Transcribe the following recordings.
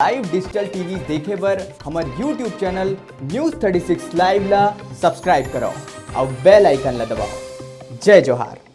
Live digital TV देखे बर हमार यूट्यूब चैनल न्यूज़ 36 लाइव ला सब्सक्राइब करो और बेल आइकन ला दबाओ। जय जोहार।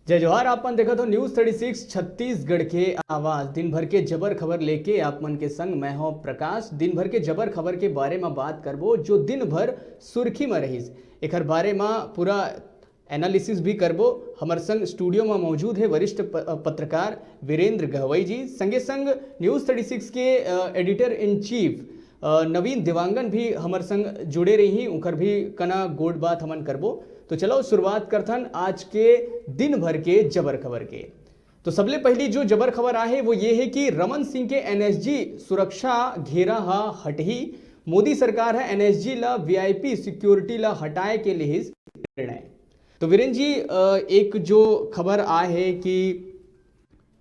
जय जोहार। आपन देखा तो न्यूज़ 36 छत्तीसगढ़ के आवाज दिन भर के जबर खबर लेके आप मन के संग मैं हूं प्रकाश। दिन भर के जबर खबर के बारे में बात करबो जो दिन भर सुर्खी में रहीस, एकर बारे में पूरा एनालिसिस भी करबो। हमार संग स्टूडियो में मौजूद है वरिष्ठ पत्रकार वीरेंद्र गहवई जी, संगे संग न्यूज़ 36 के एडिटर इन चीफ नवीन देवांगन भी हमार संग जुड़े रही, उनकर भी कना गोड बात हमन करबो। तो चलो शुरुआत करथन आज के दिन भर के जबर खबर के। तो सबले पहली जो जबर खबर आहे वो ये है कि रमन सिंह के एनएसजी सुरक्षा घेरा हा हटही। मोदी सरकार है एनएसजी ला वीआईपी सिक्योरिटी ला हटाए के लिए निर्णय। तो वीरेंद्र जी, एक जो खबर आ है कि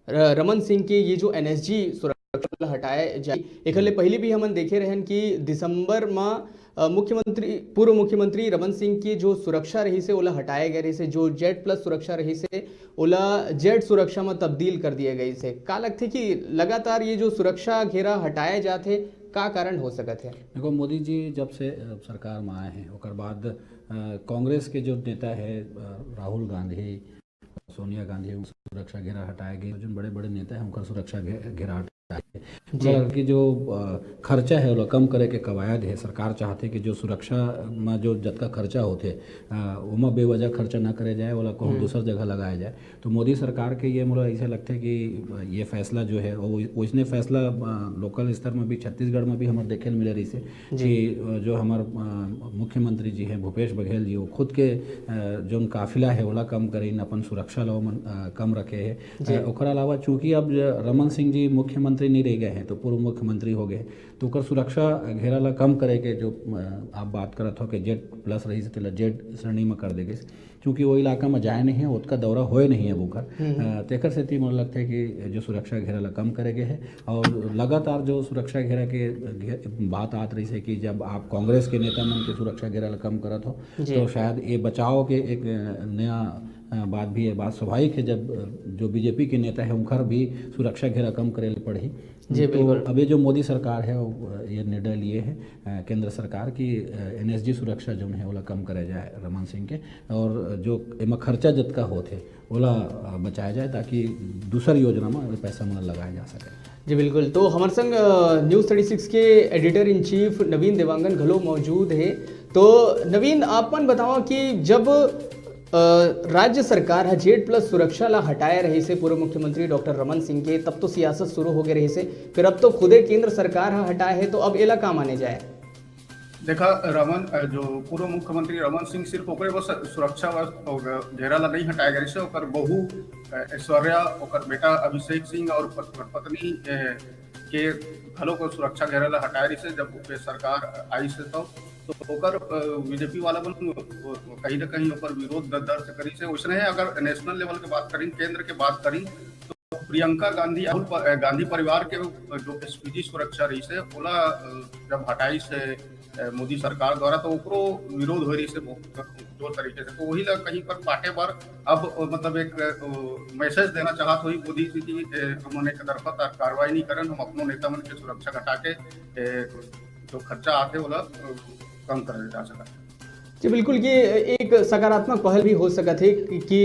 रमन सिंह के ये जो एनएसजी सुरक्षा हटाए जाए, एक पहले भी हमन देखे रहन कि दिसंबर में पूर्व मुख्यमंत्री रमन सिंह की जो सुरक्षा रही से ओला हटाए गए रही से, जो जेड प्लस सुरक्षा रही से ओला जेड सुरक्षा में तब्दील कर दिए गई से। का लगते कि लगातार ये जो सुरक्षा घेरा हटाए जाते का कारण हो सकत है? देखो, मोदी जी जब से सरकार में आए हैं ओकर बाद कांग्रेस के जो नेता है राहुल गांधी, सोनिया गांधी, सुरक्षा घेरा हटाए गए। जो बड़े बड़े नेता हैं उनका सुरक्षा घेरा की जो खर्चा है वो कम करे के कवायद है। सरकार चाहते कि जो सुरक्षा में जो जतका खर्चा होते उमा बेवजह खर्चा ना करे जाए, वाला कहूँ दूसर जगह लगाया जाए। तो मोदी सरकार के ये मुझे ऐसा लगता है कि ये फैसला जो है उसने फैसला लोकल स्तर में भी छत्तीसगढ़ में भी हमारे देखे मिले रही से कि जो हमारे मुख्यमंत्री जी हैं भूपेश बघेल जी, वो खुद के जो काफिला है वाला कम करें, अपन सुरक्षा ला कम रखे है। ओकर अलावा चूँकि अब रमन सिंह जी मुख्यमंत्री नहीं रह गए हैं तो पूर्व मुख्यमंत्री हो गए, तो ओकर सुरक्षा घेरा ला कम करे के जो आप बात करत हो कि जेड प्लस रही से तेला जेड श्रेणी में कर देगे, क्योंकि वो इलाका में जाए नहीं है, उसका दौरा होए नहीं है ओकर। तेकर से मुझे लगता है कि जो सुरक्षा घेरा ला कम करेगे है। और लगातार जो सुरक्षा घेरा के बात आत रही है कि जब आप कांग्रेस के नेता मन के सुरक्षा घेरा ला कम करत हो तो शायद ये बचाव के एक नया बात भी है। बात स्वाभाविक है, जब जो बीजेपी के नेता है उनकर भी सुरक्षा घेरा कम करे पड़ी। तो अभी जो मोदी सरकार है वो ये निर्णय लिए है केंद्र सरकार की एनएसजी सुरक्षा जो है वो कम करे जाए रमन सिंह के, और जो एम खर्चा जतका होते ओला बचाया जाए ताकि दूसर योजना में पैसा मन लगाया जा सके। जी बिल्कुल। तो हमारे संग न्यूज़ 36 के एडिटर इन चीफ नवीन देवांगन घलो मौजूद है। तो नवीन, आपन बताओ कि जब राज्य सरकार है जेड प्लस सुरक्षा ला हटाए रही से पूर्व मुख्यमंत्री डॉक्टर रमन सिंह के, तब तो सियासत शुरू हो गई रही से, फिर अब तो खुदे केंद्र सरकार हटाए है, तो अब एला का माने जाए? देखा, रमन जो पूर्व मुख्यमंत्री रमन सिंह सिर्फ ओकरे बस सुरक्षा घेरा ला नहीं हटाए गए से, ओकर बहू ऐश्वर्या, ओकर बेटा अभिषेक सिंह और पत्नी के घलों को सुरक्षा घेरा ला हटाए रही से। जब सरकार आई से तो ओकर बीजेपी वाला बन कहीं ना कहीं ओकर विरोध दर्ज करी से। उसने अगर नेशनल लेवल की बात करें, केंद्र की बात करें, तो प्रियंका गांधी गांधी परिवार के जो एसपीजी सुरक्षा रही से ओला जब हटाई से मोदी सरकार द्वारा, तो ओकरो विरोध हो रही से दो तरीके से। तो वही ला कहीं पर पाटे बार अब मतलब एक मैसेज देना चाहत हुई मोदी जी की उन्होंने एक तरफा कार्रवाई नहीं करन, हम अपनों नेता मन के सुरक्षा घटा के जो खर्चा आते वाला कम कर जा सका। जी बिल्कुल, ये एक सकारात्मक पहल भी हो सकत है कि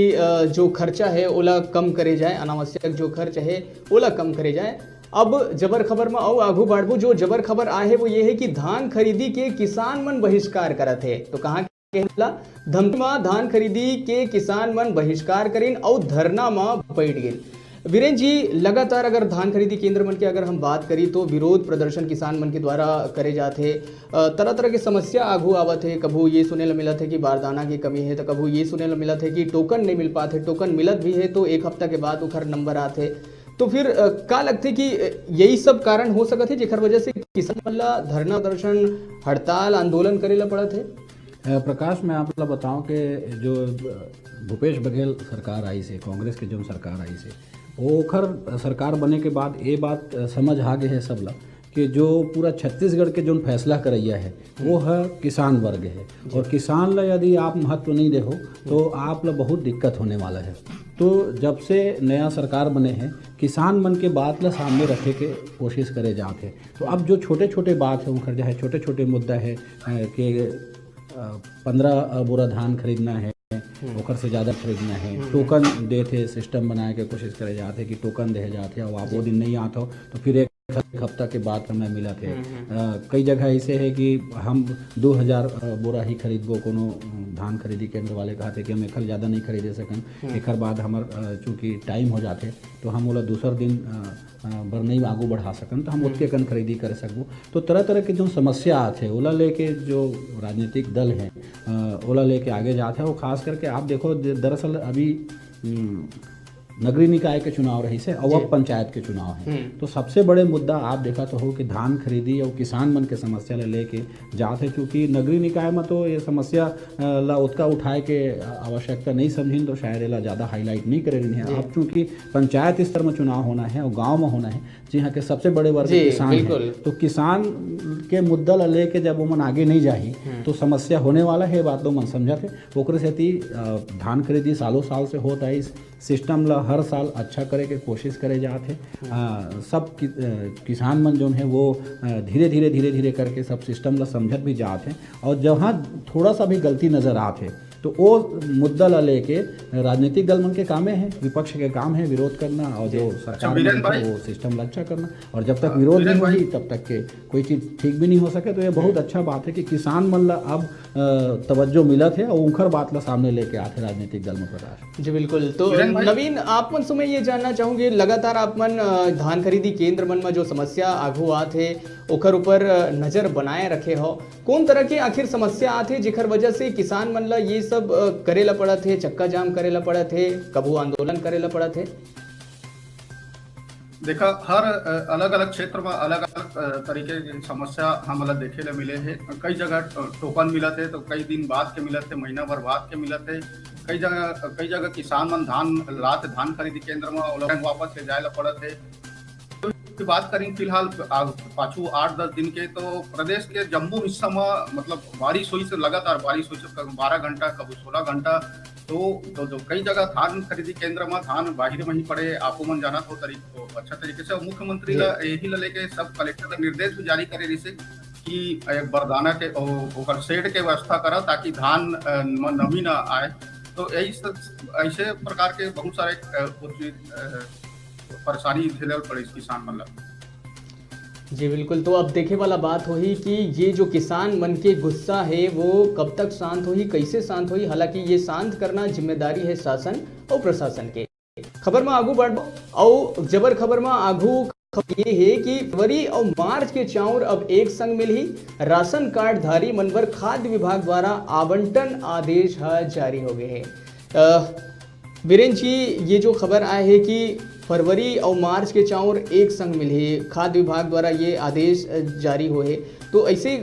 जो खर्चा है ओला कम करे जाए, अनावश्यक जो खर्च है ओला कम करे जाए। अब जबर खबर में आओ आगू बढ़बो। जो जबर खबर आए वो ये है कि धान खरीदी के किसान मन बहिष्कार करत है। तो कहाँ के धमकी में धान खरीदी के किसान मन बहिष्कार करें और धरना में बैठ गए। वीरेंद्र जी, लगातार अगर धान खरीदी केंद्र मन के अगर हम बात करी तो विरोध प्रदर्शन किसान मन के द्वारा करे जाते, तरह तरह की समस्या आगू आवत है। कभू ये सुने ला मिलत है कि बारदाना की कमी है, तो कभू ये सुने ला मिलत है कि टोकन नहीं मिल पाते, टोकन मिलत भी है तो एक हफ्ता के बाद उखर नंबर आते। तो फिर का लगते कि यही सब कारण हो सकत है जेकर वजह से किसान मन ला धरना प्रदर्शन हड़ताल आंदोलन करे ला पड़त है? प्रकाश, मैं आप बताऊं कि जो भूपेश बघेल सरकार आई से, कांग्रेस के जो सरकार आई से, वो ओखर सरकार बने के बाद ये बात समझ आ गए है सब ला कि जो पूरा छत्तीसगढ़ के जो फैसला करैया है वो है किसान वर्ग है, और किसान ला यदि आप महत्व नहीं देहो तो आप ला बहुत दिक्कत होने वाला है। तो जब से नया सरकार बने हैं किसान मन के बात ला सामने रखे के कोशिश करे जाते हैं। तो अब जो छोटे छोटे बात है उनका जो है छोटे छोटे मुद्दा है कि 15 बोरा धान खरीदना है, ओकर से ज़्यादा खरीदना है, टोकन देते सिस्टम बनाए के कोशिश करे जाते कि टोकन दे जाते और आप वो दिन नहीं आते हो तो फिर एक हफ्ता के बाद हमें मिला थे। कई जगह ऐसे है कि हम 2000 बोरा ही खरीदबो, कोनो धान खरीदी केंद्र वाले कहते कि हम एखर ज़्यादा नहीं खरीदे सकन, एखर बाद हमार चूँकि टाइम हो जाते तो हम ओला दूसर दिन बर नहीं आगू बढ़ा सकन तो हम उतके कन खरीदी कर सकबो। तो तरह तरह के जो समस्या आते ओला लेके जो राजनीतिक दल हैं ओला लेके आगे जाते हैं। वो खास करके आप देखो दरअसल अभी नगरीय निकाय के चुनाव रही से और अब पंचायत के चुनाव हैं, तो सबसे बड़े मुद्दा आप देखा तो हो कि धान खरीदी और किसान मन के समस्या ले लेके जाते, क्योंकि नगरीय निकाय में तो ये समस्या ला उतना उठाए के आवश्यकता नहीं समझिन तो शायद ये ज़्यादा हाईलाइट नहीं करे रही है। अब चूँकि पंचायत स्तर में चुनाव होना है और गाँव में होना है, जी हाँ के सबसे बड़े वर्ग किसान है, तो किसान के मुद्दा ला लेके जब वो मन आगे नहीं जाही तो समस्या होने वाला है, बात तो मन समझा थे। ओकरे सेती धान खरीदी सालों साल से होता है, इस सिस्टम ला हर साल अच्छा करे के कोशिश करे जाते। सब किसान मन जो है वो धीरे धीरे करके सब सिस्टम ला समझत भी जाते, और जहाँ थोड़ा सा भी गलती नज़र आते तो वो मुद्दा ला लेके राजनीतिक दल मन के कामे हैं, विपक्ष के काम है विरोध करना, और जो सरकार है वो सिस्टम ला अच्छा करना, और जब तक विरोध नहीं होगी तब तक के कोई चीज़ ठीक भी नहीं हो सके। तो ये बहुत अच्छा बात है कि किसान मन ला अब तवज्जो मिला थे और उनखर बात ला सामने लेके आते राजनीतिक दल में। प्रकाश जी बिल्कुल। तो नवीन आप मन से मैं ये जानना चाहूँगी, लगातार आप मन धान खरीदी केंद्र मन में जो समस्या आगू आते ओकर ऊपर नज़र बनाए रखे हो, कौन तरह के आखिर समस्या आते जिखर वजह से किसान मन ला ये सब करेला पड़ा थे, चक्का जाम करेला पड़ा थे, कबू आंदोलन करेला पड़ा थे? देखा हर अलग अलग क्षेत्र में अलग अलग तरीके की समस्या हमला देखे ले मिले हैं। कई जगह टोकन मिला थे तो कई दिन बाद के मिला थे, महीना भर बाद के मिला थे। कई जगह किसान मन धान खरीदी केंद्र में वापस ले जाए पड़ा थे। तो बात करें फिलहाल पाछू 8-10 दिन के, तो प्रदेश के जम्मू हिस्सा में मतलब बारिश हुई से लगातार बारिश हुई से 12 घंटा कभी 16 घंटा। तो कई जगह धान खरीदी केंद्र में धान बाहर में ही पड़े, आपको मन जाना तो अच्छा तरीके से। मुख्यमंत्री यही लेके सब कलेक्टर निर्देश भी जारी करे जैसे कि एक बरदाना के और शेड के व्यवस्था करा ताकि धान में नमी ना आए। तो ऐसे प्रकार के बहुत सारे परेशानी झेलल पड़े किसान मतलब। जी बिल्कुल। तो अब देखे वाला बात होही कि ये जो किसान मन के गुस्सा है वो कब तक शांत होही, कैसे शांत होही। हालांकि ये शांत करना जिम्मेदारी है शासन और प्रशासन के। खबर में आगू बढ़ और जबर खबर में आगू ये है कि फरवरी और मार्च के चाउर अब एक संग मिल ही राशन कार्ड धारी मनवर खाद्य विभाग द्वारा आवंटन आदेश जारी हो गए हैं। वीरेंद्र जी, ये जो खबर आए है कि फरवरी और मार्च के चाउर एक संग मिले, खाद्य विभाग द्वारा ये आदेश जारी हुए, तो ऐसे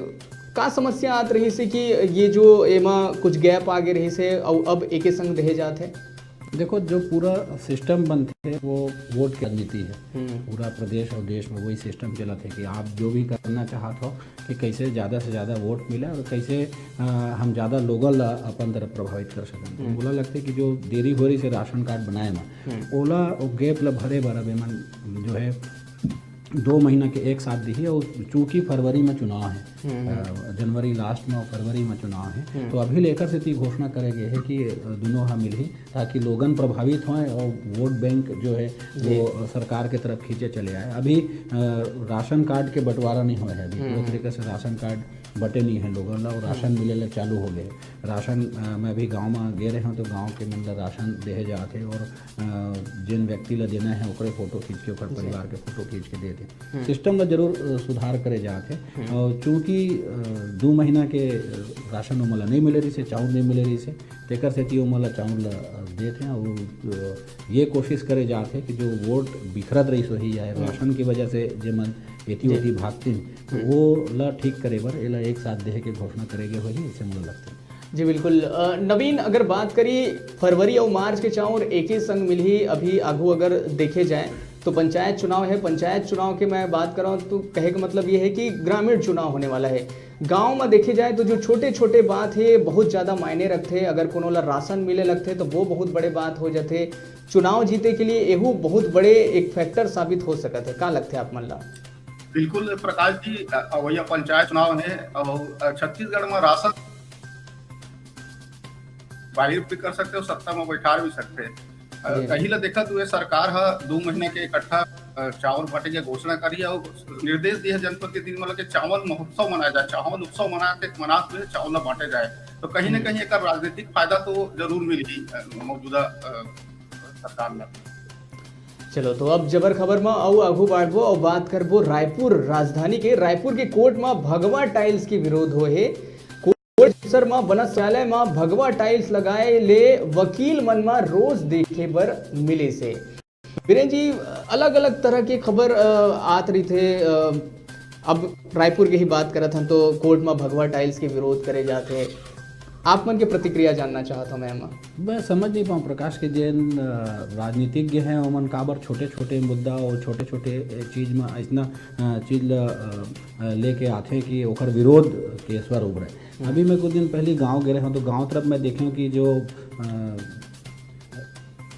का समस्या आत रही से कि ये जो एमा कुछ गैप आगे रही से और अब एक संग रह जाते? देखो जो पूरा सिस्टम बनते है वो वोट की राजनीति है, पूरा प्रदेश और देश में वही सिस्टम चला थे कि आप जो भी करना चाहते हो कि कैसे ज़्यादा से ज़्यादा वोट मिले और कैसे हम ज़्यादा लोगों ला अपन तरफ प्रभावित कर सकें। तो बोला लगता है कि जो देरी हो रही से राशन कार्ड बनाए में ओला गैप ला भरे बारा बेमन जो है 2 महीना के एक साथ दी है। और चूँकि फरवरी में चुनाव है, जनवरी लास्ट में और फरवरी में चुनाव है, तो अभी लेकर से ती घोषणा करेंगे है कि दोनों हम मिल ही ताकि लोगन प्रभावित हों और वोट बैंक जो है वो सरकार के तरफ खींचे चले आए। अभी राशन कार्ड के बंटवारा नहीं हुआ है, अभी पूरे तरीके से राशन कार्ड बटे नहीं है लोगों ला और राशन मिले चालू हो गए। राशन मैं भी गांव में गए रहे हूँ तो गांव के मतलब राशन दे जाते और जिन व्यक्ति ला देना है ओकरे फोटो खींच के ओकर परिवार के फोटो खींच के देते। सिस्टम ला जरूर सुधार करे जाते। और चूँकि 2 महीना के राशन उमला नहीं मिले रही से, चाउर नहीं मिले रही से, तेकर से उमला चाउर देते हैं। और ये कोशिश करे जाते कि जो वोट बिखरत रही सो ही जाए राशन की वजह से जे मन एती भागती वो ला ठीक करे बर एला एक साथ देह के घोषणा करेंगे वही ऐसे मुझे लगता है। जी बिल्कुल। नवीन, अगर बात करी फरवरी और मार्च के चाउर एक ही संग मिल ही अभी आगू अगर देखे जाए तो पंचायत चुनाव है। पंचायत चुनाव के मैं बात कर रहा हूँ तो कहे का मतलब ये है कि ग्रामीण चुनाव होने वाला है। गांव में देखे जाए तो जो छोटे छोटे बात है बहुत ज़्यादा मायने रखते। अगर कोनो ला राशन मिले लगते तो वो बहुत बड़े बात हो जाते। चुनाव जीते के लिए एहू बहुत बड़े एक फैक्टर साबित हो सकते है। का लगते आप मन ला? बिल्कुल प्रकाश जी, वही पंचायत चुनाव है और छत्तीसगढ़ में राशन बाहर भी कर सकते हो, सत्ता में बैठा भी सकते हैं। कहीं ला देखा तो ये सरकार है 2 महीने के इकट्ठा चावल बांटे के घोषणा करी और निर्देश दिए जनपद के दिन मतलब के चावल महोत्सव मनाया जाए, चावल उत्सव मनाते हुए चावल बांटे जाए। तो कहीं ना कहीं एक राजनीतिक फायदा तो जरूर मिलेगी मौजूदा सरकार में। चलो तो अब जबर खबर में आऊ आगू बढ़बो और बात करबो रायपुर राजधानी के। रायपुर के कोर्ट में भगवा टाइल्स के विरोध हो है। कोर्ट में वनस्यालय में भगवा टाइल्स लगाए ले वकील मन में रोज देखे बर मिले से। वीरेंद्र जी, अलग अलग तरह की खबर आत रही थे। अब रायपुर की ही बात करत हम तो कोर्ट में भगवा टाइल्स के विरोध करे जाते। आप मन के प्रतिक्रिया जानना चाहता हूँ मैं समझ नहीं पाऊँ प्रकाश के जैन राजनीतिज्ञ हैं ओमन काबर छोटे छोटे मुद्दा और छोटे छोटे चीज़ में ऐसा चीज लेके आते कि ओकर विरोध के स्वर उभरे। अभी मैं कुछ दिन पहले गांव गए हूँ तो गांव तरफ मैं देखे कि जो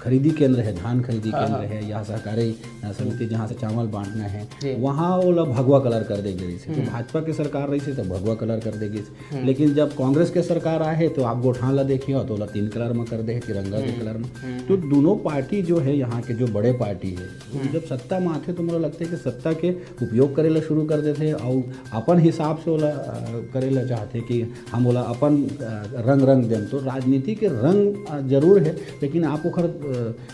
खरीदी केंद्र है, धान खरीदी केंद्र है या सहकारी समिति जहाँ से चावल बांटना है वहाँ वो लोग भगवा कलर कर देगी रही से। तो भाजपा की सरकार रही से तो भगवा कलर कर देगी। लेकिन जब कांग्रेस के सरकार आए है तो आप गोठान ला देखिए तो 3 कलर में कर दे, तिरंगा के कलर में। तो दोनों पार्टी जो है यहाँ के जो बड़े पार्टी है जब सत्ता में आते तो मुझे लगता है कि सत्ता के उपयोग करे ला शुरू कर देते और अपन हिसाब से ओला करे ला चाहते कि हम ओला अपन रंग दें। तो राजनीति के रंग जरूर है लेकिन आप ओखर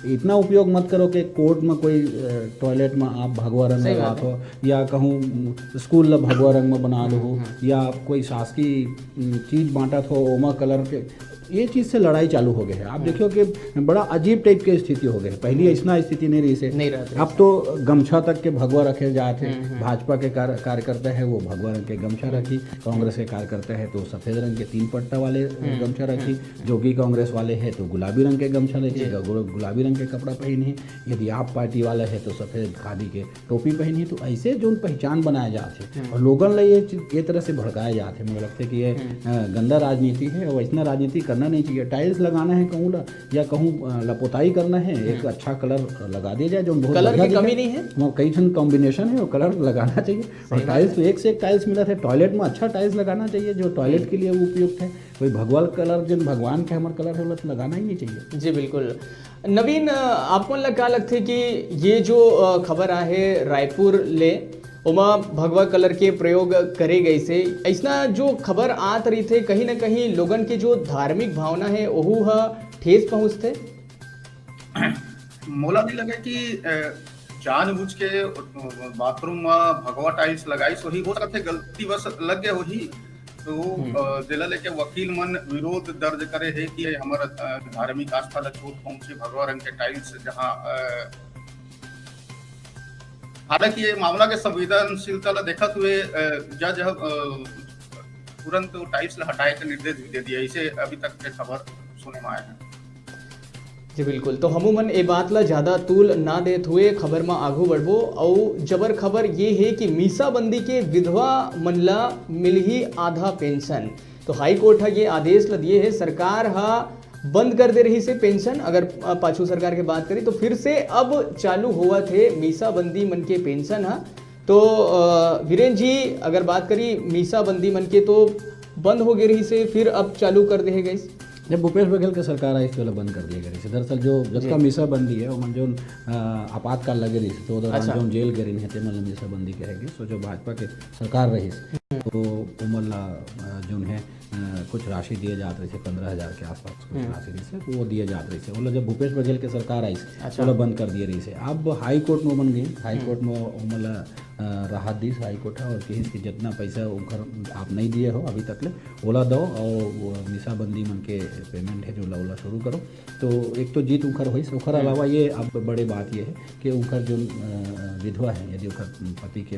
इतना उपयोग मत करो कि कोर्ट में कोई टॉयलेट में आप भगवा रंग लगा दो या कहूँ स्कूल ला भगवा रंग में बना दो या कोई शासकीय चीज़ बांटा हो ओमा कलर के। ये चीज़ से लड़ाई चालू हो गई है। आप देखियो कि बड़ा अजीब टाइप की स्थिति हो गई है। पहले ऐसा स्थिति नहीं रही से अब तो गमछा तक के भगवा रखे जाते हैं। भाजपा के कार्यकर्ता है वो भगवा रंग के गमछा रखी, कांग्रेस के कार्यकर्ता है तो सफ़ेद रंग के 3 पट्टा वाले गमछा रखी, जो कि कांग्रेस वाले है तो गुलाबी रंग के गमछा रखी, गुलाबी रंग के कपड़ा पहनी। यदि आप पार्टी वाला है तो सफ़ेद खादी के टोपी पहनी। तो ऐसे जो पहचान बनाए जाते और लोगों ने ये तरह से भड़काए जाते। मुझे लगता है कि ये गंदा राजनीति है और ऐसा राजनीति करना नहीं चाहिए। टाइल्स लगाना है कहूँ या कहूँ लपोताई करना है, एक अच्छा कलर लगा दिया जाए जो बहुत कलर की कमी नहीं है। कई ठन कॉम्बिनेशन है वो कलर लगाना चाहिए। और टाइल्स तो एक से एक टाइल्स मिला थे। टॉयलेट में अच्छा टाइल्स लगाना चाहिए जो टॉयलेट के लिए उपयुक्त है। कोई भगवान कलर जिन भगवान के हमारे कलर है वो लगाना ही नहीं चाहिए। जी बिल्कुल। नवीन, आपको क्या लगता है कि ये जो खबर आहे रायपुर ले उमा भगवा कलर के प्रयोग करे गए से ऐसा जो खबर आत रही थे कहीं ना कहीं लोगन के जो धार्मिक भावना है ओहू हा ठेस पहुँचते? मोला नहीं लगे कि जानबूझ के बाथरूम में भगवा टाइल्स लगाई वही हो सकते गलती बस लग गए वही। तो जिला लेके वकील मन विरोध दर्ज करे है कि हमारा धार्मिक आस्था ला चोट पहुंचे भगवा रंग के टाइल्स जहाँ। हालांकि ये मामला के संवेदनशीलता ला देखते हुए जज तुरंत टाइल्स हटाए के निर्देश भी दे दिया। इसे अभी तक के खबर सुने में आए हैं। जी बिल्कुल। तो हमू मन ए बात ला ज़्यादा तूल ना देत हुए खबर में आगू बढ़बो और जबर खबर ये है कि मीसाबंदी के विधवा मन ला मिल ही आधा पेंशन। तो हाई कोर्ट है ये आदेश ला दिए है। सरकार हा बंद कर दे रही से पेंशन। अगर पाछू सरकार की बात करी तो फिर से अब चालू हुआ थे मीसाबंदी मन के पेंशन है। तो वीरेंद्र जी, अगर बात करी मीसाबंदी मन के तो बंद हो गई रही से फिर अब चालू कर दे गई। जब भूपेश बघेल के सरकार आई तो बंद कर दिया गई। दरअसल जो जिसका मीसाबंदी है वो जो आपातकाल लगे रही तो दौरान जो जेल गए हैं ते मतलब मीसाबंदी कहेगी। सो जो भाजपा के सरकार रही तो उमर जो है कुछ राशि दिए जाते रहे 15,000 के आसपास कुछ राशि रही से तो वो दिए जाते रही से। मतलब जब भूपेश बघेल के सरकार आई तो बंद कर दिए रही से। अब हाई कोर्ट में बन गई। हाई कोर्ट में मतलब राहत दी हाई कोर्ट और कहिस कि जितना पैसा उनकर आप नहीं दिए हो अभी तक ले ओला दो और मिसाबंदी मन के पेमेंट है जो ओला शुरू करो। तो एक तो जीत उनकर हुई। ओकर अलावा ये अब बड़ी बात ये है कि उनकर जो विधवा है यदि उनकर पति के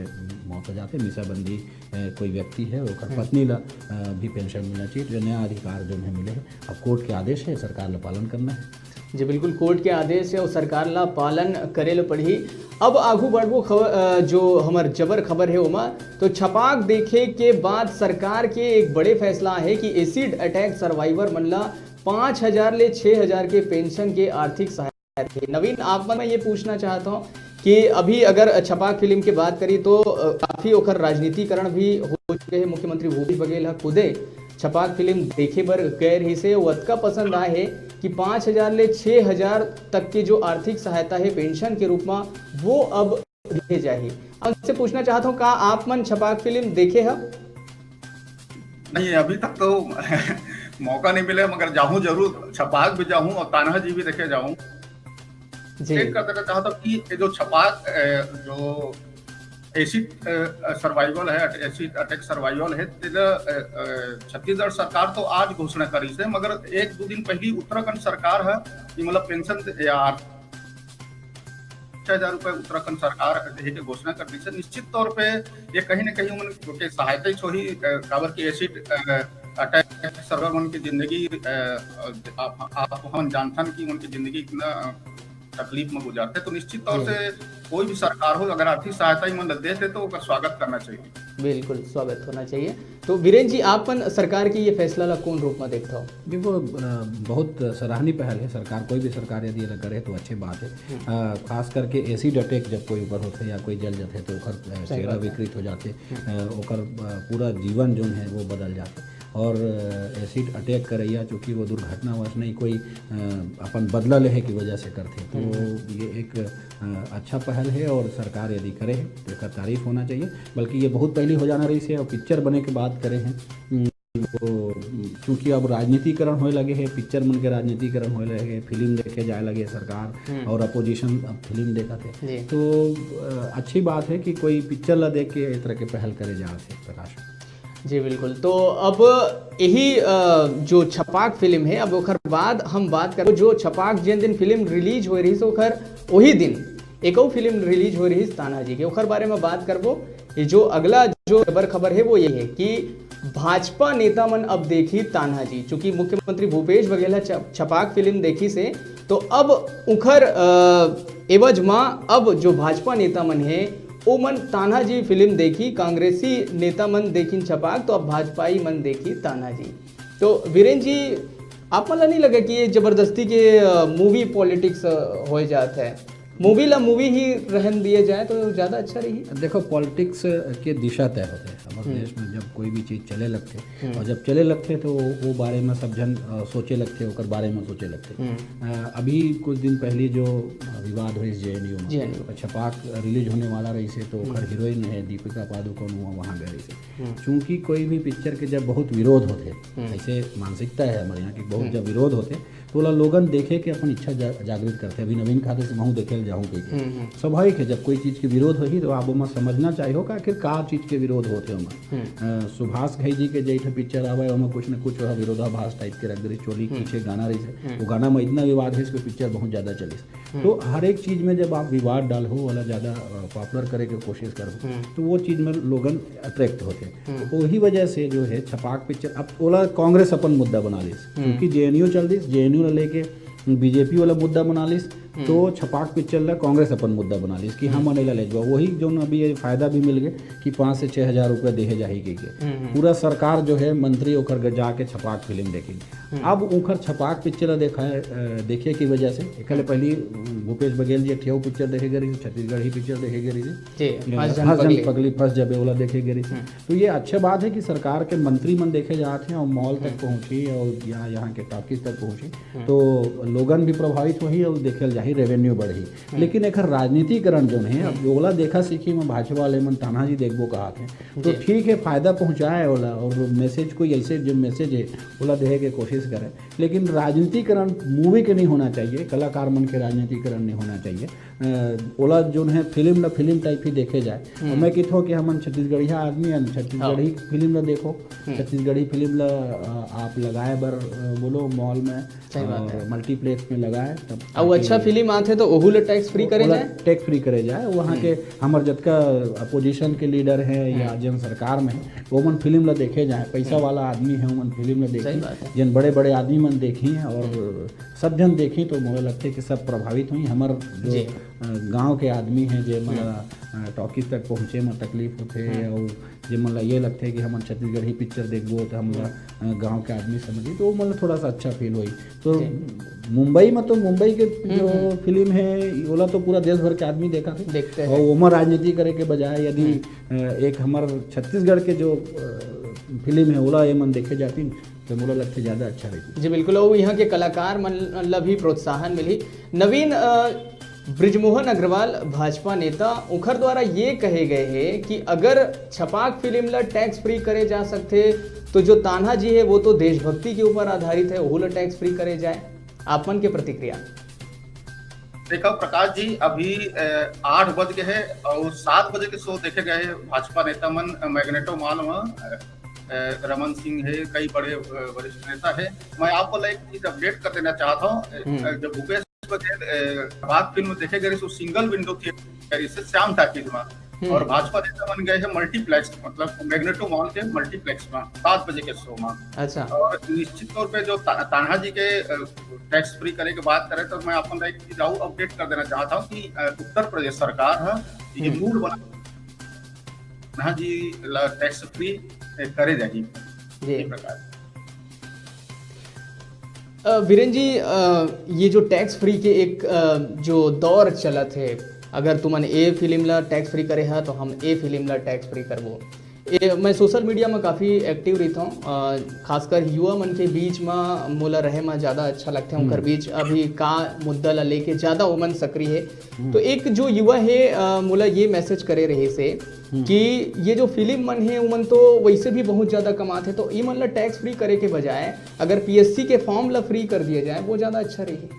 मौत हो जाते मिसाबंदी कोई व्यक्ति है ओकर पत्नी ला भी पेंशन मिलना चाहिए। जो नया अधिकार जो है मिले है। अब कोर्ट के आदेश है सरकार ला पालन करना है। जी बिल्कुल, कोर्ट के आदेश है और सरकार ला पालन करे ल पड़ी। अब आगू बढ़बो जो हमार जबर खबर है ओमा तो छपाक देखे के बाद सरकार के एक बड़े फैसला है कि एसिड अटैक सर्वाइवर मन ला 5,000 ले 6,000 के पेंशन के आर्थिक सहायता है। नवीन, आप मैं ये पूछना चाहता हूँ कि अभी अगर छपाक फिल्म की बात करी तो काफ़ी ओकर राजनीतिकरण भी हो चुके हैं। मुख्यमंत्री भूपेश बघेल खुदे छपाक फिल्म देखे बर गए रही से वतका पसंद आए है कि 5,000 ले 6,000 तक की जो आर्थिक सहायता है पेंशन के रूप में वो अब दिए जाए। उनसे पूछना चाहता हूँ, का आप मन छपाक फिल्म देखे है? नहीं, अभी तक तो मौका नहीं मिले, मगर जाऊं जरूर। छपाक भी जाऊं और तान्हा जी भी देखे जाऊं। चेक कर देना चाहता हूँ कि ये जो छपाक जो एसिड सर्वाइवल है, एसिड अटैक सर्वाइवल है, छत्तीसगढ़ सरकार तो आज घोषणा करी से, मगर 1-2 दिन पहले उत्तराखंड सरकार है कि मतलब पेंशन या 6,000 रुपए उत्तराखंड सरकार के घोषणा कर दी से। निश्चित तौर पे ये कहीं ना कहीं उनके सहायता छोड़ी काबर की एसिड अटैक सर्वाइवर उनकी जिंदगी आप हम जानथन कि उनकी जिंदगी इतना तकलीफ में गुजारते। तो निश्चित तौर से कोई भी सरकार हो अगर आर्थिक सहायता ही मन देते तो उसका स्वागत करना चाहिए। बिल्कुल स्वागत होना चाहिए। तो वीरेंद्र जी, आपन सरकार की ये फैसला ला कौन रूप में देखता हो? देखो, बहुत सराहनीय पहल है। सरकार कोई भी सरकार यदि करे तो अच्छी बात है। खास करके एसिड अटैक जब कोई ऊपर होते या कोई जल जाते तो ओकर चेहरा विकृत हो जाते, ओकर पूरा जीवन जो है वो बदल जाते। और एसिड अटैक करैया चूँकि वो दुर्घटनावश नहीं कोई अपन बदला लेहे की वजह से करते, तो ये एक अच्छा पहल है और सरकार यदि करे तो इसका तारीफ होना चाहिए। बल्कि ये बहुत पहले हो जाना रही से और पिक्चर बने के बात करे हैं तो चूँकि अब राजनीतिकरण होने लगे है, पिक्चर मन के राजनीतिकरण होने लगे, फिल्म देखे जाए लगे सरकार और अपोजिशन अब फिल्म देखा थे, तो अच्छी बात है कि कोई पिक्चर ला देख के इस तरह के पहल करे जा थे प्रकाश। जी बिल्कुल। तो अब यही जो छपाक फिल्म है, अब ओकर बाद हम बात करें जो छपाक जिन दिन फिल्म रिलीज हो रही ओकर वही दिन एक और फिल्म रिलीज हो रही तान्हा जी के, ओकर बारे में बात करबो। ये जो अगला जो खबर है वो ये है कि भाजपा नेता मन अब देखी तान्हा जी। चूंकि मुख्यमंत्री भूपेश बघेल छपाक फिल्म देखी से तो अब उखर एवज माँ अब जो भाजपा नेता मन है ओ मन तान्हा जी फिल्म देखी, कांग्रेसी नेता मन देखी छपाक, तो अब भाजपाई मन देखी तान्हा जी। तो वीरेंद्र जी, आप मन नहीं लगे कि ये जबरदस्ती के मूवी पॉलिटिक्स हो जाता है? मूवी ला मूवी ही रहन दिए जाए तो ज़्यादा अच्छा रही। देखो, पॉलिटिक्स के दिशा तय होते हैं हमारे देश में। जब कोई भी चीज़ चले लगते और जब चले लगते तो वो बारे में सब जन सोचे लगते, ओकर बारे में सोचे लगते। अभी कुछ दिन पहले जो विवाद हुई JNU में, छपाक रिलीज होने वाला रही से तो ओकर हीरोइन है दीपिका पादुकोण वहाँ गए रही से। चूँकि कोई भी पिक्चर के जब बहुत विरोध होते, ऐसे मानसिकता है हमारे यहाँ की, बहुत जब विरोध होते तो लोगन देखे के अपन इच्छा जागृत करते। अभी नवीन खाते से महू देखे जाऊँ कहीं स्वाभाविक है, जब कोई चीज़ के विरोध हो ही तो आप ओमा समझना चाहिए का आखिर का चीज़ के विरोध होते ओमा। सुभाष घई जी के जैसे पिक्चर आवे ओमा कुछ न कुछ विरोधाभास टाइप के रख दे, चोली पीछे गाना रही है, वो गाना में इतना विवाद है, इसको पिक्चर बहुत ज़्यादा चली। तो हर एक चीज़ में जब आप विवाद डालो वाला ज़्यादा पॉपुलर करे के कोशिश करो तो वो चीज़ में लोगन अट्रैक्ट होते। तो वही वजह से जो है छपाक पिक्चर अब ओला कांग्रेस अपन मुद्दा बना ली, क्योंकि JNU चल दी, JNU लेके बीजेपी वाला मुद्दा बना ली, तो छपाक पिक्चर ला कांग्रेस अपन मुद्दा बना ली कि हम नहीं ले जाओ। वही जो अभी ये फायदा भी मिल गया कि 5 से 6,000 रुपये देहे जाएगी के पूरा सरकार जो है मंत्री ओकर जाके छपाक फिल्म देखेगी। अब उखर छपाक पिक्चर देखा है देखे की वजह से एकले पहले भूपेश बघेल जी ठेव पिक्चर देखे गई, छत्तीसगढ़ ही पिक्चर देखे गई पगली फंस जबे वाला देखे गई। तो ये अच्छी बात है कि सरकार के मंत्री मन देखे जाते हैं और मॉल तक पहुँची और यहाँ के टॉकीज तक पहुँची, तो लोगन भी प्रभावित हुई और देखे ही रेवेन्यू बढ़ी। लेकिन एक राजनीतिकरण जो है अब ओला देखा सीखी में भाजपा वाले मन तान्हा जी देखबो कहा थे, तो ठीक है फायदा पहुंचाए ओला और मैसेज कोई ऐसे जो मैसेज है ओला देहे के कोशिश करे, लेकिन राजनीतिकरण मूवी के नहीं होना चाहिए, कलाकार मन के राजनीतिकरण नहीं होना चाहिए। ओला जो है फिल्म टाइप ही देखे जाए। और मैं कहता कि हमन छत्तीसगढ़िया आदमी हन, छत्तीसगढ़ी फिल्म ला देखो, छत्तीसगढ़ी फिल्म ला आप लगाए बर बोलो मॉल में, मल्टीप्लेक्स में लगाए तब और अच्छा फिल्म आते तो ओहू ले टैक्स फ्री करे जाए, टैक्स फ्री करे जाए। वहाँ के हमारे जतका अपोजिशन के लीडर है या जन सरकार में वो मन फिल्म ला देखे जाए, पैसा वाला आदमी है वो मन फिल्म ला देखी, जन बड़े बड़े आदमी मन देखी हैं और सब जन देखी तो मुझे लगता है कि सब प्रभावित हुई। हमार जो गांव के आदमी हैं जे मतलब टॉकीज तक पहुँचे में तकलीफ होते और जे मतलब ये लगता है कि हम छत्तीसगढ़ी पिक्चर देखबो तो हम गांव के आदमी समझी तो वो मतलब थोड़ा सा अच्छा फील हुई। तो मुंबई में तो मुंबई के जो फिल्म है ओला तो पूरा देश भर के आदमी देखते हैं और उमर राजनीति करे के बजाय यदि एक हमार छत्तीसगढ़ के जो फिल्म है ओला ये मन देखे जाती तो मुझे लगता है ज़्यादा अच्छा रहेगी। जी बिल्कुल, और यहाँ के कलाकार मन ला भी प्रोत्साहन मिली। नवीन ब्रिजमोहन अग्रवाल भाजपा नेता उखर द्वारा ये कहे गए हैं कि अगर छपाक फिल्म ला टैक्स फ्री करे जा सकते तो जो तान्हा जी है वो तो देशभक्ति के ऊपर आधारित है, वो ला टैक्स फ्री करे जाए। आप मन के प्रतिक्रिया? देखो प्रकाश जी, अभी 8 बज गए हैं और 7 बजे के शो देखे गए भाजपा नेता मन मैग्नेटो मॉल में। रमन सिंह है, कई बड़े वरिष्ठ नेता है। मैं आपको एक चीज अपडेट कर देना चाहता हूँ। जब भूपेश बघेल बात फिल्म देखे गए तो सिंगल विंडो थिएटर से श्याम टाकीज में, और भाजपा नेता बन गए हैं मल्टीप्लेक्स, मतलब मैग्नेटो मॉल के मल्टीप्लेक्स में 7 बजे के शो में। अच्छा, और निश्चित तौर पे जो तान्हा जी के टैक्स फ्री करे की बात करें तो मैं आपको एक चीज और अपडेट कर देना चाहता हूँ कि उत्तर प्रदेश सरकार है ये मूड बना तान्हा जी टैक्स फ्री करे जाएगी। वीरेन जी, ये जो टैक्स फ्री के एक जो दौर चला थे, अगर तुमन ए फिल्म ला टैक्स फ्री करे है तो हम ए फिल्म ला टैक्स फ्री करबो। मैं सोशल मीडिया में काफ़ी एक्टिव रहता हूँ, खासकर युवा मन के बीच में मोला रहे में ज़्यादा अच्छा लगता है। उनकर बीच अभी का मुद्दा ला लेके ज़्यादा उमन सक्रिय है। तो एक जो युवा है मोला ये मैसेज करे रहे से कि ये जो फिल्म मन है उमन तो वैसे भी बहुत ज़्यादा कमाते, तो ई मन ला टैक्स फ्री करे के बजाय अगर पीएससी के फॉर्म ला फ्री कर दिया जाए वो ज़्यादा अच्छा रही।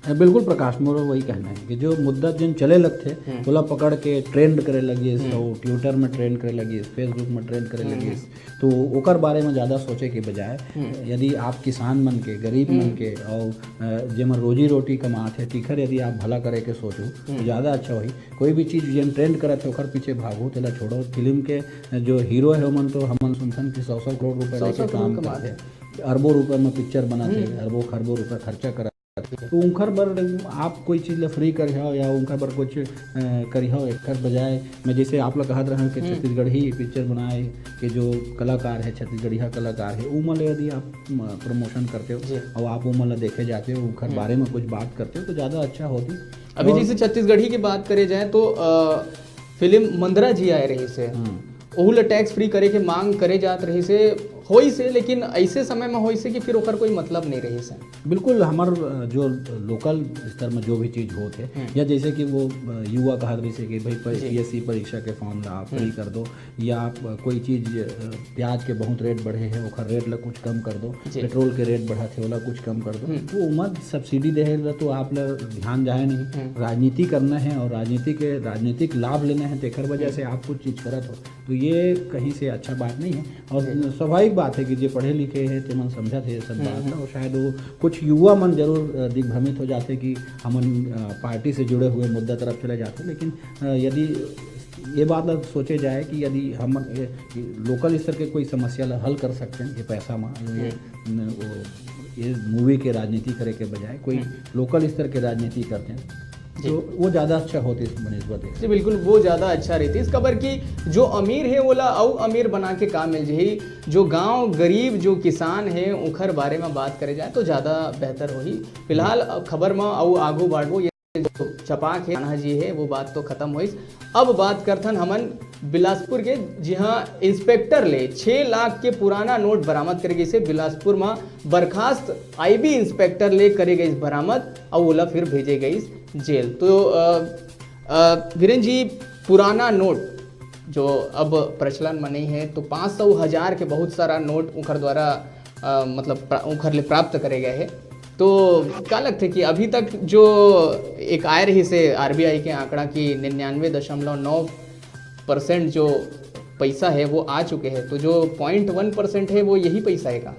बिल्कुल प्रकाश, मोरो वही कहना है कि जो मुद्दा जिन चले लगते बोला पकड़ के ट्रेंड करे लगी, तो ट्विटर में ट्रेंड करे लगी, फेसबुक में ट्रेंड करे लगी, तो ओकर बारे में ज़्यादा सोचे के बजाय यदि आप किसान मन के, गरीब मन के और जेमन रोजी रोटी कमाते हैं तिखर यदि आप भला करे के सोचो तो ज़्यादा अच्छा होई। कोई भी चीज़ जिन ट्रेंड करे थे ओकर पीछे भागो, तेला छोड़ो। फिल्म के जो हीरो है मन तो हमन सुनथन कि 100 करोड़ रुपये लेके काम करते, अरबों रुपये में पिक्चर बनाते, अरबों खरबों रुपये खर्चा करा, तो उनकर बर आप कोई चीज़ फ्री कर हो या उनका बर कुछ करी हो एक बजाय मैं जैसे आप लोग कहते रहे कि छत्तीसगढ़ी पिक्चर बनाए के जो कलाकार है, छत्तीसगढ़िया कलाकार है, उमल यदि आप प्रमोशन करते हो और आप उमल देखे जाते हो, उनके बारे में कुछ बात करते हो तो ज़्यादा अच्छा होती। अभी जैसे छत्तीसगढ़ी की बात करे जाए तो फिल्म मंदरा जी आए रही से ओहू टैक्स फ्री करे के मांग करे जात रही से होई से, लेकिन ऐसे समय में होई से कि फिर ओकर कोई मतलब नहीं रही से। बिल्कुल, हमार जो लोकल स्तर में जो भी चीज़ होते या जैसे कि वो युवा कहा रही से कि भाई पीएससी परीक्षा के फॉर्म ला आप फ्री कर दो, या कोई चीज़ प्याज के बहुत रेट बढ़े हैं ओकर रेट ला कुछ कम कर दो, पेट्रोल के रेट बढ़ा थे ओला कुछ कम कर दो, तो उमर सब्सिडी दे तो आप ध्यान जाए नहीं। राजनीति करना है और राजनीतिक लाभ लेना है, तेखर वजह से आप कुछ चीज़ करत हो, तो ये कहीं से अच्छा बात नहीं है। और स्वाभाविक बात है कि जो पढ़े लिखे हैं ते मन समझा थे सब बात, और शायद वो कुछ युवा मन जरूर दिग्भ्रमित हो जाते कि हम पार्टी से जुड़े हुए मुद्दा तरफ चले जाते, लेकिन यदि ये बात सोचे जाए कि यदि हम लोकल स्तर के कोई समस्या ला हल कर सकते हैं ये पैसा में, ये मूवी के राजनीति करे के बजाय कोई लोकल स्तर के राजनीति करते हैं तो वो ज़्यादा अच्छा होती है बनस्बत है। जी बिल्कुल, वो ज़्यादा अच्छा रहती है। इस खबर की जो अमीर है वो ला और अमीर बना के काम मिल जाए, जो गांव गरीब जो किसान है उनकर बारे में बात करे जाए तो ज़्यादा बेहतर होगी। फिलहाल खबर में और आगू बढ़ो, ये जो छपाक है तान्हा जी है वो बात तो खत्म हुई। अब बात करथन हमन बिलासपुर के, जी हाँ, इंस्पेक्टर ले 6 लाख के पुराना नोट बरामद करे गई। बिलासपुर में बर्खास्त IB इंस्पेक्टर ले करे गई बरामद और ओला फिर भेजे गई जेल। तो वीरेन जी, पुराना नोट जो अब प्रचलन में नहीं है तो 500 हज़ार के बहुत सारा नोट उनकर द्वारा मतलब उनकर ले प्राप्त करे गए हैं। तो क्या लगता है कि अभी तक जो एक आय रही से आरबीआई के आंकड़ा की 99.9% जो पैसा है वो आ चुके हैं, तो जो 0.1% है वो यही पैसा है का?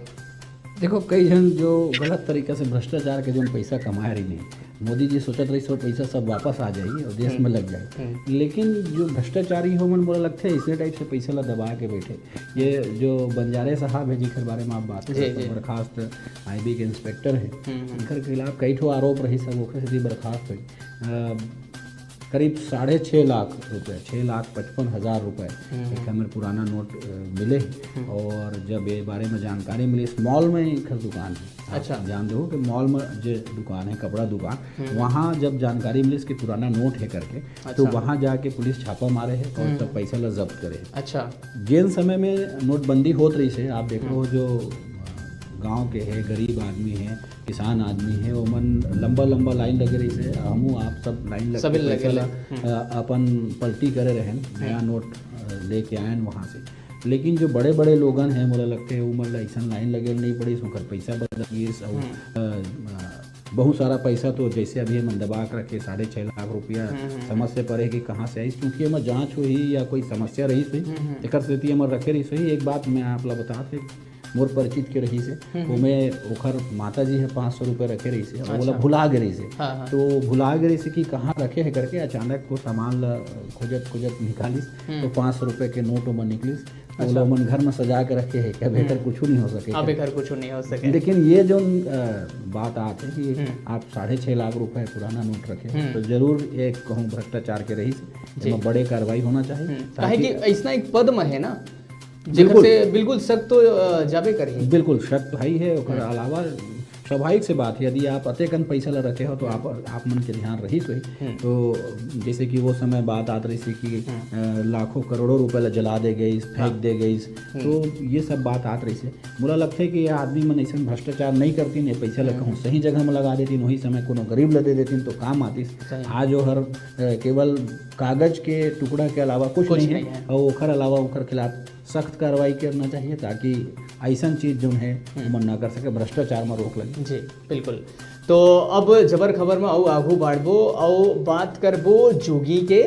देखो कई जन जो गलत तरीके से भ्रष्टाचार के जो पैसा कमाए रही नहीं, मोदी जी सोचत रही सो पैसा सब वापस आ जाइए और देश में लग जाए, लेकिन जो भ्रष्टाचारी हो मन बोला लगता है इसी टाइप से पैसा ला दबा के बैठे। ये जो बंजारे साहब है जिनके बारे में आप बात करते बर्खास्त IB के इंस्पेक्टर हैं, इनके खिलाफ कई ठो आरोप रही, सब ओखर से बर्खास्त हुई। करीब 6.5 लाख रुपए, 6,55,000 रुपए एक हमें पुराना नोट मिले। और जब ये बारे में जानकारी मिली, इस मॉल में एक दुकान है, अच्छा जान दो कि मॉल में जो दुकान है कपड़ा दुकान, वहाँ जब जानकारी मिली इसके पुराना नोट है करके, तो वहाँ जाके पुलिस छापा मारे है और सब पैसा ला जब्त करे। अच्छा, जिन समय में नोटबंदी होत रही से आप देख लो, जो गांव के है, गरीब आदमी है, किसान आदमी है, वो मन लंबा लंबा लाइन लगे रही से, हमू आप सब लाइन लगे अपन पलटी करे रहे, नया नोट लेके आए वहाँ से। लेकिन जो बड़े बड़े लोगन हैं मोला लगते हैं उमर ऐसा लाइन लगे नहीं पड़ी, सुखर पैसा बदल बहुत सारा पैसा, तो जैसे अभी हम दबा कर रखे 6.5 लाख रुपया, समझ से पड़े कि कहाँ से आई, क्योंकि हमें जाँच हुई या कोई समस्या रही सही एक स्थिति हमारे रखे रही सही। एक बात मैं आप लोग बता थे, मोर परिचित के रही से मैं ओखर माता जी है 500 रुपये रखे रही से, बोला भुला गई से, तो भुला गई से कि कहाँ रखे है करके अचानक वो सामान ला खोजत निकालिस, तो 500 रुपये के नोट में निकलिस, बोला मन घर में सजा के रखे है, क्या बेहतर कुछ नहीं हो सके, बेहतर कुछ नहीं हो सके। लेकिन ये जो बात आती है कि आप 6.5 लाख रुपए पुराना नोट रखे, तो जरूर एक कहूँ भ्रष्टाचार के रही से बड़े कार्रवाई होना चाहिए, ताकि ऐसा एक पद में है ना बिल्कुल शक तो जाबे करिए, बिल्कुल शक तो है ही है। और अलावा स्वाभाविक से बात है, यदि आप अतेकन पैसा ला रखे हो तो आप मन के ध्यान रही सही, तो जैसे कि वो समय बात आत रही थी कि लाखों करोड़ों रुपए ला जला दे गई, फेंक दे गई, तो ये सब बात आत रही से मुझे लगता है कि ये आदमी मन ऐसा भ्रष्टाचार नहीं करती, नहीं पैसा ला कहूँ सही जगह में लगा देती, वही समय कोनो गरीब ला दे देती तो काम आती। आज वो हर केवल कागज के टुकड़ा के अलावा कुछ नहीं है, और ओखर अलावा ओखर खिलाफ सख्त कार्रवाई करना चाहिए, ताकि ऐसा चीज़ जो है मन ना कर सके, भ्रष्टाचार में रोक लगे। जी बिल्कुल। तो अब जबर खबर में आगू बढ़बो और बात करबो जोगी के।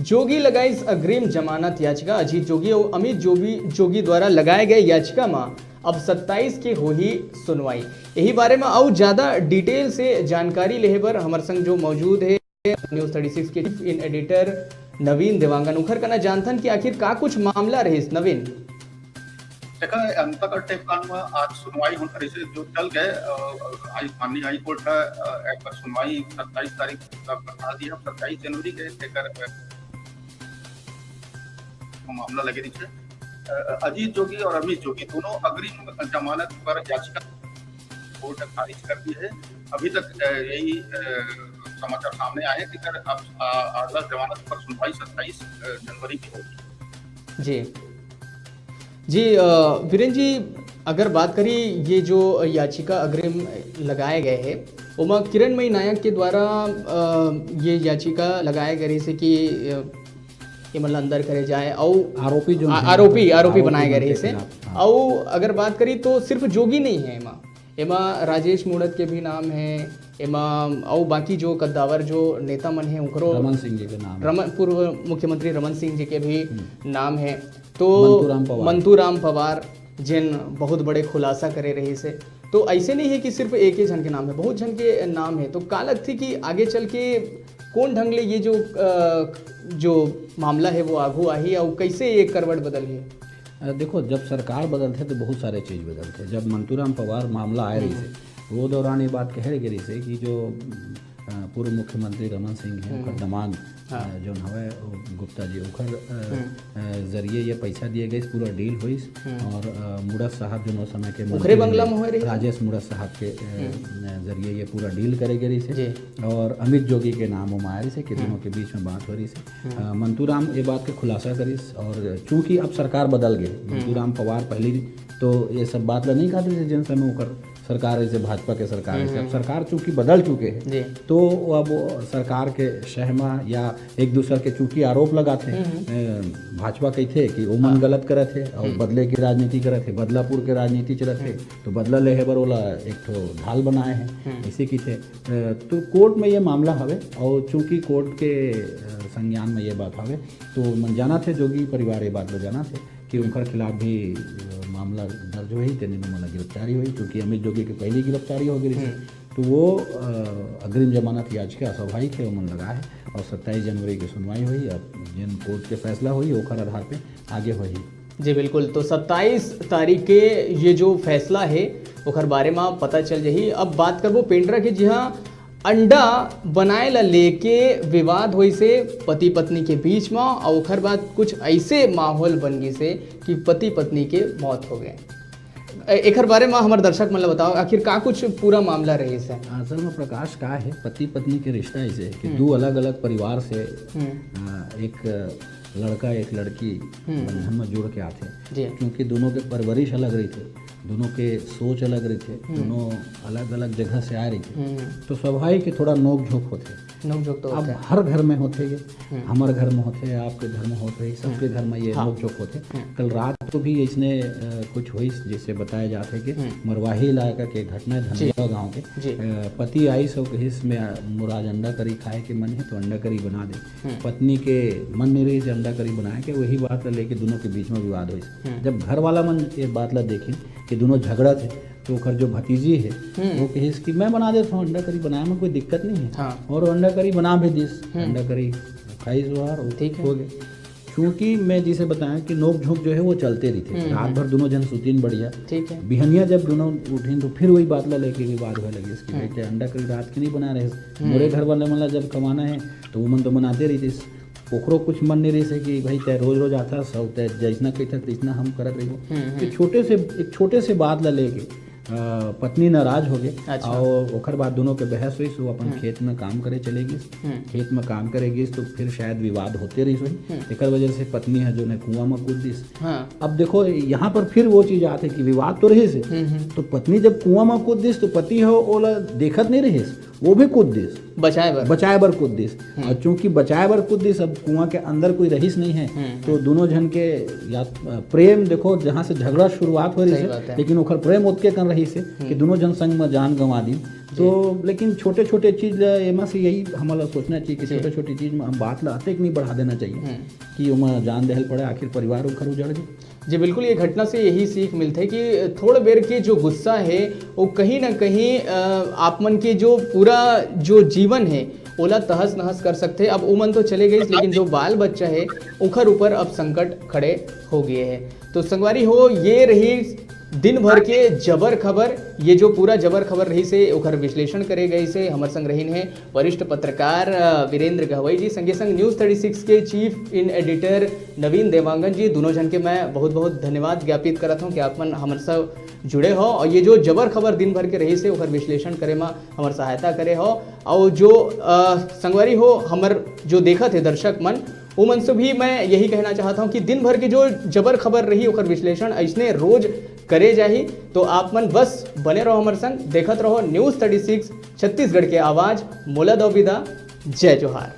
जोगी लगाई अग्रिम जमानत याचिका। अजीत जोगी और अमित जोगी द्वारा लगाए गए याचिका में अब 27 के हो ही सुनवाई। यही बारे में और ज़्यादा डिटेल से जानकारी लेहे बर हमारे संग जो मौजूद है न्यूज़ 36 के इन एडिटर नवीन देवांगन उखर करना जानथन कि आखिर का कुछ मामला रहे नवीन। देखा अंतर्गत टेपकान में आज सुनवाई होने रही जो चल गए, माननीय हाई कोर्ट का एक बार सुनवाई 27 तारीख का बता दिया, 27 जनवरी के मामला लगे रही है। अजीत जोगी और अमित जोगी दोनों अग्रिम जमानत पर याचिका कोर्ट खारिज कर दी है। अभी तक यही समाचार सामने आए कि आज़ाद जमानत पर सुनवाई 27 जनवरी की होगी। जी वीरेंद्र जी, अगर बात करी ये जो याचिका अग्रिम लगाए गए हैं, उमा किरणमयी नायक के द्वारा ये याचिका लगाए गए से कि मतलब अंदर करे जाए और आरोपी बनाए गए से। और अगर बात करी तो सिर्फ जोगी नहीं है, एमा राजेश मूणत के भी नाम है, एमा और बाकी जो कद्दावर जो नेता मन है उनको रमन सिंह जी के नाम, पूर्व मुख्यमंत्री रमन सिंह जी के भी नाम है, तो मंतूराम पवार जिन बहुत बड़े खुलासा करे रही से। तो ऐसे नहीं है कि सिर्फ एक ही जन के नाम है, बहुत जन के नाम है। तो का लगती कि आगे चल के कौन ढंग ले ये जो मामला है वो आगू आई और कैसे ये करवट बदल है? देखो, जब सरकार बदलते तो बहुत सारे चीज़ बदलते। जब मंतूराम पवार मामला आए रही से वो दौरान ये बात कह रही से कि जो पूर्व मुख्यमंत्री रमन सिंह है उनका दमाद जो हवे गुप्ता जी उखर जरिए ये पैसा दिए गए, पूरा डील हुई। और मुड़त साहब जो समय के बंगला में राजेश मुड़त साहब के जरिए ये पूरा डील करे गई से, और अमित जोगी के नाम उमारी से कि दोनों के बीच में बात हो रही से। मंतूराम ये बात के खुलासा करीस, और चूंकि अब सरकार बदल गई, मंतूराम पवार पहले तो ये सब बात ला नहीं कहते थे जिन समय उकर सरकार ऐसे भाजपा के सरकार ऐसे, अब सरकार चूंकि बदल चुके हैं जी तो अब वो सरकार के शहमा या एक दूसरे के चूंकि आरोप लगाते हैं। भाजपा कही थे कि वो मन गलत करे थे और बदले की राजनीति करे थे, बदलापुर के राजनीति चले थे, तो बदला लेहेबर वाला एक ठो ढाल बनाए हैं इसी की थे। तो कोर्ट में ये मामला हवे और चूंकि कोर्ट के संज्ञान में ये बात हवे तो मन जाना थे, जोगी परिवार ये बात लो जाना थे कि उनके खिलाफ भी मामला दर्ज हुई, तेने में मतलब गिरफ्तारी हुई, क्योंकि अमित जोगी की पहली गिरफ्तारी हो गई थी। तो वो अग्रिम जमानत याचिका स्वाभाविक है, वो मन लगा है और 27 जनवरी की सुनवाई हुई। अब जिन कोर्ट के फैसला हुई ओखर आधार पे आगे हुई। जी बिल्कुल, तो 27 तारीख के ये जो फैसला है ओखर बारे में पता चल जाही। अब बात करबो पेंड्रा के, जी हाँ, अंडा बनाए ला लेके विवाद हुई से पति पत्नी के बीच में और ओखर बाद कुछ ऐसे माहौल बन गई से कि पति पत्नी के मौत हो गए। एकर बारे में हमारे दर्शक मतलब बताओ आखिर का कुछ पूरा मामला रही से। असल में प्रकाश का है, पति पत्नी के रिश्ता ऐसे है कि दो अलग अलग परिवार से एक लड़का एक लड़की बंधन में जुड़ के आते, क्योंकि दोनों के परवरिश अलग रही थे, दोनों के सोच अलग रही थे, दोनों अलग अलग जगह से आ रही थी, तो स्वाभाविक कि थोड़ा नोक झोंक होते। नोक झोंक तो अब हर घर में होते ये, हमारे घर में होते, आपके घर में होते, सबके घर में ये नोक झोंक होते। कल रात को भी इसने कुछ हुई, जिससे बताया जाता है कि मरवाही इलाका के घटना, धनिया गांव के पति आई सो हिस्स में मुराद अंडा करी खाए के मन है तो अंडा करी बना दे, पत्नी के मन नहीं रही अंडा करी बनाए के, वही बात ला लेके दोनों के बीच में विवाद हुई। जब घर वाला मन ये बात ला देखे कि दोनों झगड़ा थे तो ओकर जो भतीजी है वो कहिस कि मैं बना देता हूँ अंडा करी, बनाए में कोई दिक्कत नहीं है। और अंडा करी बना भी दिस, अंडा करी खाई सुहार ठीक हो गए। क्योंकि मैं जिसे बताया कि नोक झोंक जो है वो चलते रही थे, रात भर दोनों जन सुतीन बढ़िया, ठीक है। बिहनिया जब दोनों उठीन तो फिर वही बात ला लेके विवाद हुआ लगी इसकी, बेटे अंडा करी रात के नहीं बना रहे, मोरे घर वाले मतलब जब कमाना है तो वो मन तो बनाते रही थी, ओकरो कुछ मन नहीं रही से कि भाई तय रोज रोज आता सब तय जैसना कही था तैसना हम करत रही हो। एक छोटे से बात ला लेके पत्नी नाराज हो गए। अच्छा। और ओखर बाद दोनों के बहस हुई, वो अपन खेत में काम करे चलेगी, खेत में काम करेगी तो फिर शायद विवाद होते रही हुई, एक वजह से पत्नी है जो ने कुआं में कूद दी। अब देखो यहाँ पर फिर वो चीज आते कि विवाद तो रही से, तो पत्नी जब कुआं में कूद दी तो पति हो ओला देखत नहीं रही, वो भी कूद दिस बचाए बर कूद दिस। और चूंकि बचाए बर कूद दिस, अब कुआं के अंदर कोई रहीस नहीं है, तो दोनों जन के या प्रेम देखो जहाँ से झगड़ा शुरुआत हो रही है, लेकिन ओखर प्रेम ओतके कर रही से कि दोनों जन संग में जान गंवा दी। तो लेकिन छोटे छोटे चीज एमा से यही हमारा सोचना चाहिए कि छोटे छोटे चीज में हम बात ला अतेक नहीं बढ़ा देना चाहिए कि ओमा जान दहल पड़े, आखिर परिवार उखर उजड़ गए। जी बिल्कुल, ये घटना से यही सीख मिलता है कि थोड़ा बेर के जो गुस्सा है वो कहीं ना कहीं आप मन के जो पूरा जो जीवन है ओला तहस नहस कर सकते हैं। अब उमन तो चले गई, लेकिन जो बाल बच्चा है उखर ऊपर अब संकट खड़े हो गए हैं। तो संगवारी हो, ये रही दिन भर के जबर खबर, ये जो पूरा जबर खबर रही से ओखर विश्लेषण करे गई से हमारे संग रहीन है वरिष्ठ पत्रकार वीरेंद्र गहवई जी, संगे संग न्यूज़ 36 के चीफ इन एडिटर नवीन देवांगन जी। दोनों जन के मैं बहुत बहुत धन्यवाद ज्ञापित करता हूँ कि आप मन हमारे साथ जुड़े हो और ये जो जबर खबर दिन भर के रही से ओखर विश्लेषण करे में हमार सहायता करे हो। और जो संगवारी हो हमार जो देखा थे दर्शक मन, वो मन से भी मैं यही कहना चाहता हूँ कि दिन भर के जो जबर खबर रही ओखर विश्लेषण ऐसने रोज करे जाही। तो आप मन बस बने रहो हमारे संग, देखत रहो न्यूज़ 36 छत्तीसगढ़ के आवाज़। मोला दो विदा, जय जोहार।